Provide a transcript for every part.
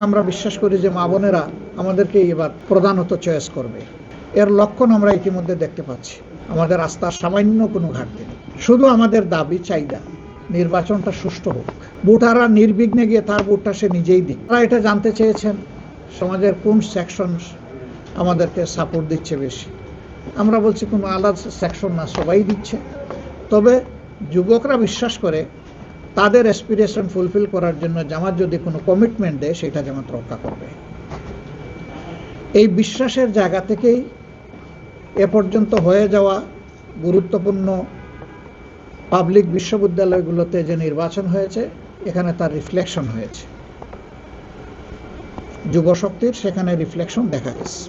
আমরা বিশ্বাস করি যে মা বোনেরা আমাদেরকে এবার প্রধানত চয়েস করবে। এর লক্ষণ আমরা ইতিমধ্যে দেখতে পাচ্ছি। আমাদের আস্থার সামান্য কোনো ঘাটতি নেই। শুধু আমাদের দাবি চাহিদা নির্বাচনটা সুষ্ঠু হোক, ভোটাররা নির্বিঘ্নে গিয়ে তার ভোটটা সে নিজেই দিক। তারা এটা জানতে চেয়েছেন সমাজের কোন সেকশন আমাদেরকে সাপোর্ট দিচ্ছে বেশি। আমরা বলছি কোনো আলাদা সেকশন না, সবাই দিচ্ছে। তবে যুবকরা বিশ্বাস করে তাদের অ্যাসপিরেশন ফুলফিল করার জন্য জামাত যদি কোনো কমিটমেন্ট দেয় সেটা জামাত রক্ষা করবে। এই বিশ্বাসের জায়গা থেকেই এ পর্যন্ত হয়ে যাওয়া গুরুত্বপূর্ণ পাবলিক বিশ্ববিদ্যালয়গুলোতে যে নির্বাচন হয়েছে এখানে তার রিফ্লেকশন হয়েছে। যুবশক্তির সেখানে রিফ্লেকশন দেখা গেছে।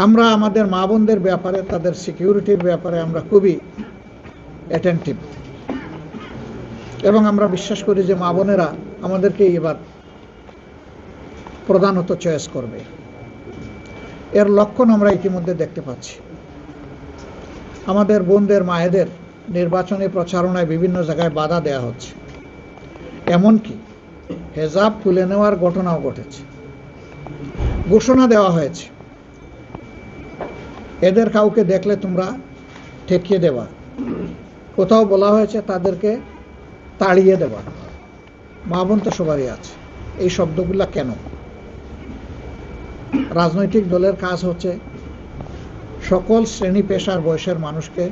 আমরা আমাদের মা বোনদের ব্যাপারে, তাদের সিকিউরিটির ব্যাপারে আমরা খুবই অ্যাটেন্টিভ এবং আমরা বিশ্বাস করি যে মা বোনেরা আমাদেরকে এবার প্রধানত চয়েস করবে। এর লক্ষণ আমরা ইতিমধ্যে দেখতে পাচ্ছি। আমাদের বোনদের মায়েদের নির্বাচনী প্রচারণায় বিভিন্ন জায়গায় বাধা দেওয়া হচ্ছে, এমনকি হেজাব তুলে নেওয়ার ঘটনাও ঘটেছে। ঘোষণা দেওয়া হয়েছে এদের কাউকে দেখলে তোমরা ঠেকিয়ে দেবা, কোথাও বলা হয়েছে তাদেরকে তাড়িয়ে দেবা। মা বোন তো সবারই আছে। এই শব্দগুলা কেন? রাজনৈতিক দলের কাজ হচ্ছে সকল শ্রেণী পেশার বয়সের মানুষকে,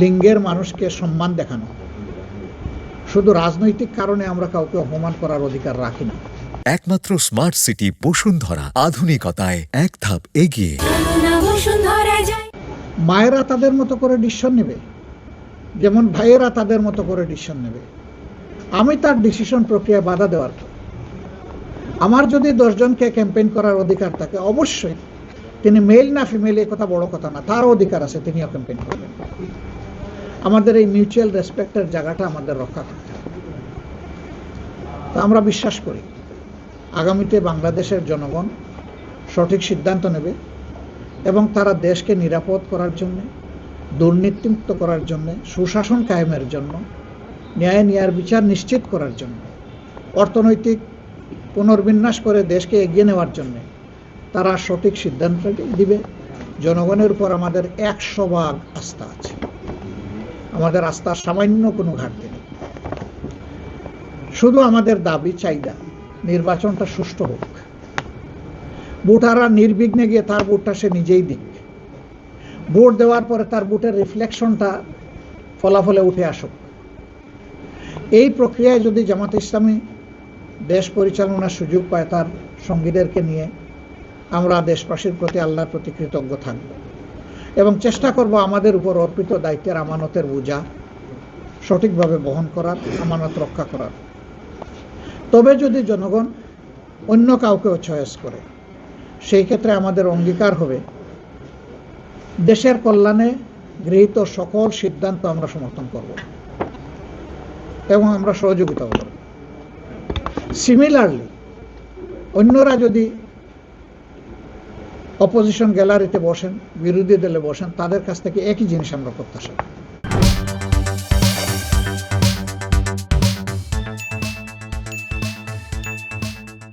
লিঙ্গের মানুষকে সম্মান দেখানো। শুধু রাজনৈতিক কারণে আমরা কাউকে অপমান করার অধিকার রাখি না। একমাত্র স্মার্ট সিটি বসুন্ধরা, আধুনিকতায় এক ধাপ এগিয়ে। মায়েরা তাদের মতো করে ডিসিশন নেবে, যেমন ভাইয়েরা তাদের মতো করে ডিসিশন নেবে। আমি তার ডিসিশন প্রক্রিয়ায় বাধা দেওয়ার পর আমার যদি 10 জনকে ক্যাম্পেইন করার অধিকার থাকে, অবশ্যই তিনি মেল না ফিমেল এ কথা বড় কথা না, তারও অধিকার আছে, তিনিও ক্যাম্পেইন করবেন। আমাদের এই মিউচুয়াল রেসপেক্টের জায়গাটা আমাদের রক্ষা করতে হবে। তা আমরা বিশ্বাস করি আগামীতে বাংলাদেশের জনগণ সঠিক সিদ্ধান্ত নেবে এবং তারা দেশকে নিরাপদ করার জন্য, দুর্নীতিমুক্ত করার জন্য, সুশাসন কায়েমের জন্য, ন্যায় ন্যায়ের বিচার নিশ্চিত করার জন্য, অর্থনৈতিক পুনর্বিন্যাস করে দেশকে এগিয়ে নেওয়ার জন্য তারা সঠিক সিদ্ধান্ত দিবে। জনগণের উপর আমাদের 100% আস্থা আছে। আমাদের আস্থার সামান্য কোনো ঘাটতি নেই। শুধু আমাদের দাবি চাহিদা নির্বাচনটা সুষ্ঠু হোক, ভোটাররা নির্বিঘ্নে গিয়ে তার ভোটটা সে নিজেই দিক। ভোট দেওয়ার পরে তার ভোটের রিফ্লেকশনটা ফলাফলে উঠে আসুক। এই প্রক্রিয়ায় যদি জামাত ইসলামী দেশ পরিচালনার সুযোগ পায় তার সঙ্গীদেরকে নিয়ে, আমরা দেশবাসীর প্রতি আল্লাহর প্রতি কৃতজ্ঞ থাকব এবং চেষ্টা করব আমাদের উপর অর্পিত দায়িত্বের আমানতের বোঝা সঠিকভাবে বহন করার, আমানত রক্ষা করার। তবে যদি জনগণ অন্য কাউকেও চয়েস করে, সেই ক্ষেত্রে আমাদের অঙ্গীকার হবে দেশের কল্যাণে গৃহীত সকল সিদ্ধান্ত আমরা সমর্থন করব এবং আমরা সহযোগিতা করব। সিমিলারলি অন্যরা যদি অপোজিশন গ্যালারিতে বসেন, বিরোধী দলে বসেন, তাদের কাছ থেকে একই জিনিস আমরা প্রত্যাশা করি।